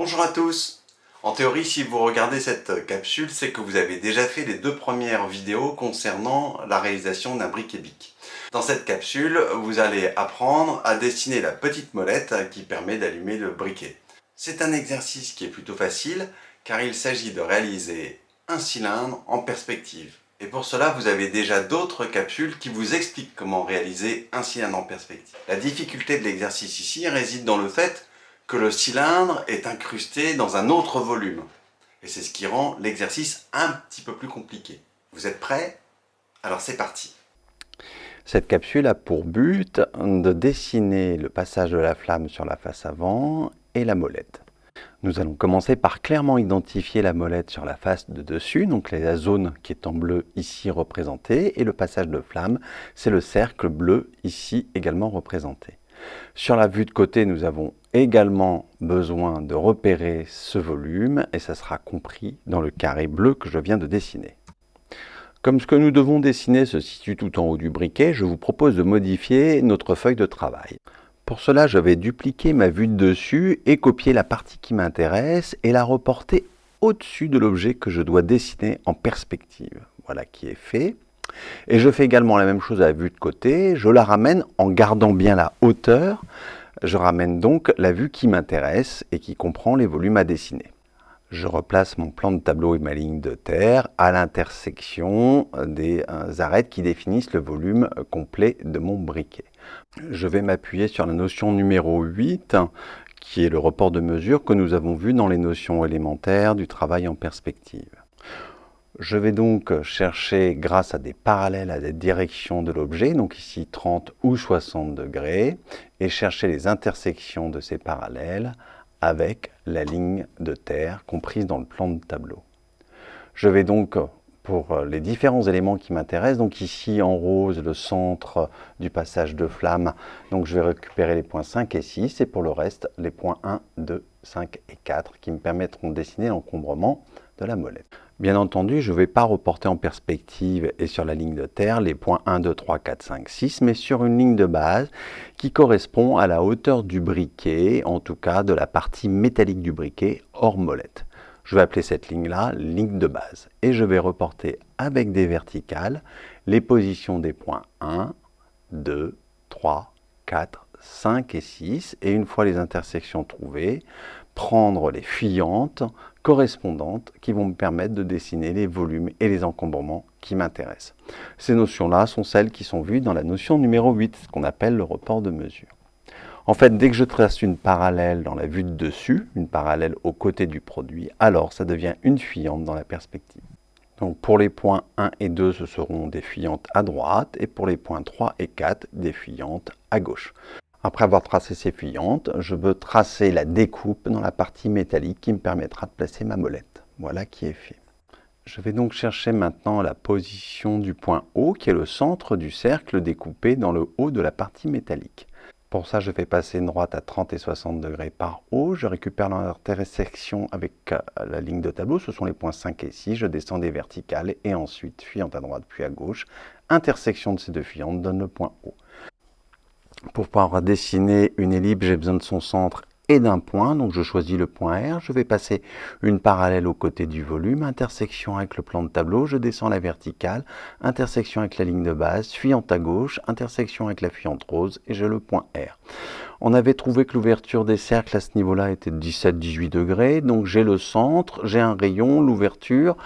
Bonjour à tous. En théorie, si vous regardez cette capsule, c'est que vous avez déjà fait les 2 premières vidéos concernant la réalisation d'un briquet-bic. Dans cette capsule, vous allez apprendre à dessiner la petite molette qui permet d'allumer le briquet. C'est un exercice qui est plutôt facile car il s'agit de réaliser un cylindre en perspective. Et pour cela, vous avez déjà d'autres capsules qui vous expliquent comment réaliser un cylindre en perspective. La difficulté de l'exercice ici réside dans le fait que le cylindre est incrusté dans un autre volume. Et c'est ce qui rend l'exercice un petit peu plus compliqué. Vous êtes prêts? Alors c'est parti. Cette capsule a pour but de dessiner le passage de la flamme sur la face avant et la molette. Nous allons commencer par clairement identifier la molette sur la face de dessus, donc la zone qui est en bleu ici représentée, et le passage de flamme, c'est le cercle bleu ici également représenté. Sur la vue de côté, nous avons également besoin de repérer ce volume, et ça sera compris dans le carré bleu que je viens de dessiner. Comme ce que nous devons dessiner se situe tout en haut du briquet, je vous propose de modifier notre feuille de travail. Pour cela, je vais dupliquer ma vue de dessus et copier la partie qui m'intéresse et la reporter au-dessus de l'objet que je dois dessiner en perspective. Voilà qui est fait. Et je fais également la même chose à la vue de côté, je la ramène en gardant bien la hauteur. Je ramène donc la vue qui m'intéresse et qui comprend les volumes à dessiner. Je replace mon plan de tableau et ma ligne de terre à l'intersection des arêtes qui définissent le volume complet de mon briquet. Je vais m'appuyer sur la notion numéro 8, qui est le report de mesure que nous avons vu dans les notions élémentaires du travail en perspective. Je vais donc chercher, grâce à des parallèles à des directions de l'objet, donc ici 30 ou 60 degrés, et chercher les intersections de ces parallèles avec la ligne de terre comprise dans le plan de tableau. Je vais donc, pour les différents éléments qui m'intéressent, donc ici en rose, le centre du passage de flamme, donc je vais récupérer les points 5 et 6, et pour le reste, les points 1, 2, 5 et 4, qui me permettront de dessiner l'encombrement de la molette. Bien entendu, je ne vais pas reporter en perspective et sur la ligne de terre les points 1, 2, 3, 4, 5, 6, mais sur une ligne de base qui correspond à la hauteur du briquet, en tout cas de la partie métallique du briquet hors molette. Je vais appeler cette ligne-là ligne de base. Et je vais reporter avec des verticales les positions des points 1, 2, 3, 4, 5 et 6. Et une fois les intersections trouvées, prendre les fuyantes correspondantes qui vont me permettre de dessiner les volumes et les encombrements qui m'intéressent. Ces notions-là sont celles qui sont vues dans la notion numéro 8, ce qu'on appelle le report de mesure. En fait, dès que je trace une parallèle dans la vue de dessus, une parallèle aux côtés du produit, alors ça devient une fuyante dans la perspective. Donc pour les points 1 et 2, ce seront des fuyantes à droite, et pour les points 3 et 4, des fuyantes à gauche. Après avoir tracé ces fuyantes, je veux tracer la découpe dans la partie métallique qui me permettra de placer ma molette. Voilà qui est fait. Je vais donc chercher maintenant la position du point O, qui est le centre du cercle découpé dans le haut de la partie métallique. Pour ça, je vais passer une droite à 30 et 60 degrés par haut. Je récupère l'intersection avec la ligne de tableau, ce sont les points 5 et 6. Je descends des verticales et ensuite, fuyante à droite puis à gauche. Intersection de ces deux fuyantes donne le point O. Pour pouvoir dessiner une ellipse, j'ai besoin de son centre et d'un point, donc je choisis le point R. Je vais passer une parallèle aux côtés du volume, intersection avec le plan de tableau, je descends la verticale, intersection avec la ligne de base, fuyante à gauche, intersection avec la fuyante rose et j'ai le point R. On avait trouvé que l'ouverture des cercles à ce niveau-là était de 17-18 degrés, donc j'ai le centre, j'ai un rayon, l'ouverture,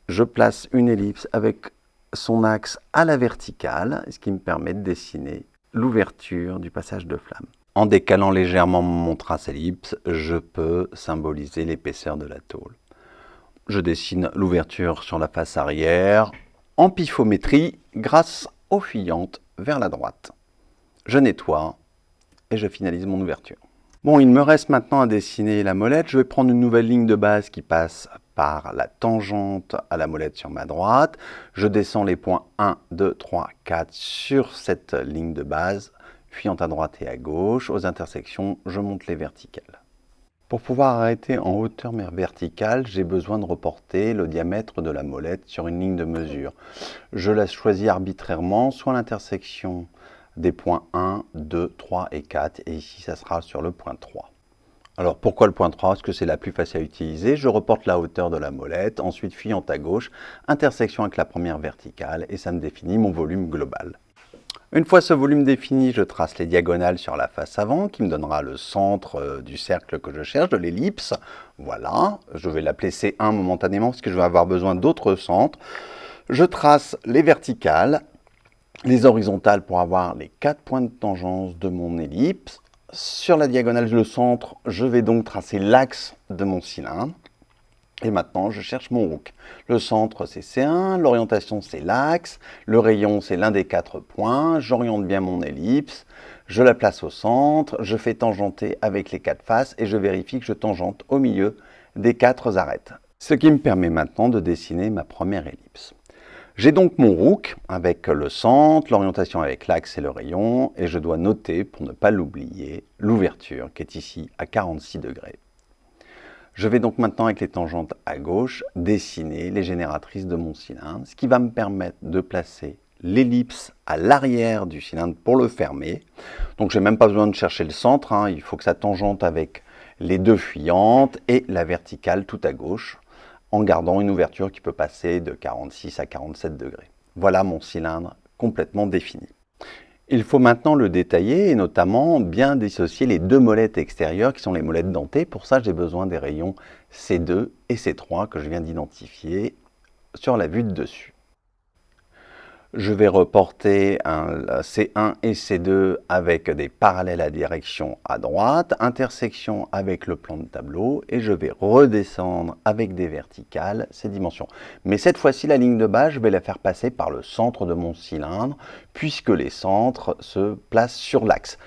je place une ellipse avec son axe à la verticale, ce qui me permet de dessiner l'ouverture du passage de flamme. En décalant légèrement mon trace ellipse, je peux symboliser l'épaisseur de la tôle. Je dessine l'ouverture sur la face arrière en pifométrie grâce aux fuyantes vers la droite. Je nettoie et je finalise mon ouverture. Bon, il me reste maintenant à dessiner la molette. Je vais prendre une nouvelle ligne de base qui passe par la tangente à la molette sur ma droite. Je descends les points 1, 2, 3, 4 sur cette ligne de base, fuyante à droite et à gauche. Aux intersections, je monte les verticales. Pour pouvoir arrêter en hauteur verticale, j'ai besoin de reporter le diamètre de la molette sur une ligne de mesure. Je la choisis arbitrairement, soit l'intersection des points 1, 2, 3 et 4, et ici ça sera sur le point 3. Alors pourquoi le point 3? Parce que c'est la plus facile à utiliser. Je reporte la hauteur de la molette, ensuite fuyante à gauche, intersection avec la première verticale et ça me définit mon volume global. Une fois ce volume défini, je trace les diagonales sur la face avant qui me donnera le centre du cercle que je cherche, de l'ellipse. Voilà, je vais l'appeler C1 momentanément parce que je vais avoir besoin d'autres centres. Je trace les verticales, les horizontales pour avoir les 4 points de tangence de mon ellipse. Sur la diagonale, le centre, je vais donc tracer l'axe de mon cylindre. Et maintenant, je cherche mon hook. Le centre, c'est C1, l'orientation, c'est l'axe, le rayon, c'est l'un des 4 points, j'oriente bien mon ellipse, je la place au centre, je fais tangenter avec les 4 faces et je vérifie que je tangente au milieu des 4 arêtes. Ce qui me permet maintenant de dessiner ma première ellipse. J'ai donc mon hook avec le centre, l'orientation avec l'axe et le rayon, et je dois noter, pour ne pas l'oublier, l'ouverture qui est ici à 46 degrés. Je vais donc maintenant avec les tangentes à gauche dessiner les génératrices de mon cylindre, ce qui va me permettre de placer l'ellipse à l'arrière du cylindre pour le fermer. Donc je n'ai même pas besoin de chercher le centre, hein. Il faut que ça tangente avec les deux fuyantes et la verticale tout à gauche, en gardant une ouverture qui peut passer de 46 à 47 degrés. Voilà mon cylindre complètement défini. Il faut maintenant le détailler et notamment bien dissocier les deux molettes extérieures qui sont les molettes dentées. Pour ça, j'ai besoin des rayons C2 et C3 que je viens d'identifier sur la vue de dessus. Je vais reporter C1 et C2 avec des parallèles à direction à droite, intersection avec le plan de tableau et je vais redescendre avec des verticales ces dimensions. Mais cette fois-ci, la ligne de base, je vais la faire passer par le centre de mon cylindre puisque les centres se placent sur l'axe.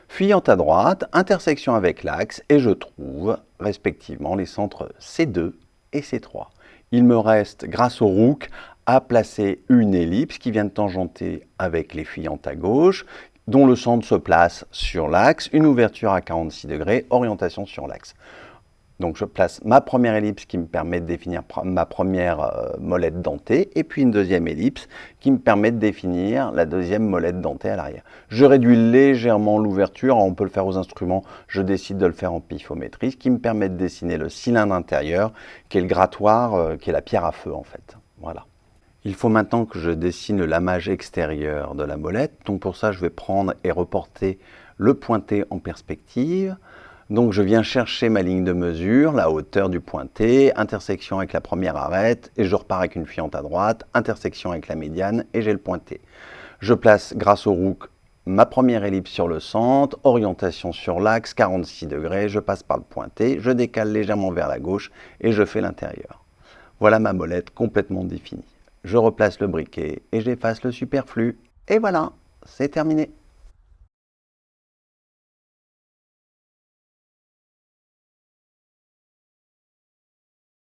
Fuyante à droite, intersection avec l'axe et je trouve respectivement les centres C2 et C3. Il me reste, grâce au hook, à placer une ellipse qui vient de tangenter avec les fuyantes à gauche, dont le centre se place sur l'axe, une ouverture à 46 degrés, orientation sur l'axe. Donc je place ma première ellipse qui me permet de définir ma première molette dentée, et puis une deuxième ellipse qui me permet de définir la deuxième molette dentée à l'arrière. Je réduis légèrement l'ouverture, on peut le faire aux instruments, je décide de le faire en pifométrie, ce qui me permet de dessiner le cylindre intérieur, qui est le grattoir, qui est la pierre à feu en fait. Voilà. Il faut maintenant que je dessine le lamage extérieur de la molette. Donc pour ça, je vais prendre et reporter le pointé en perspective. Donc je viens chercher ma ligne de mesure, la hauteur du pointé, intersection avec la première arête, et je repars avec une fuyante à droite, intersection avec la médiane, et j'ai le pointé. Je place, grâce au hook, ma première ellipse sur le centre, orientation sur l'axe, 46 degrés, je passe par le pointé, je décale légèrement vers la gauche, et je fais l'intérieur. Voilà ma molette complètement définie. Je replace le briquet et j'efface le superflu. Et voilà, c'est terminé.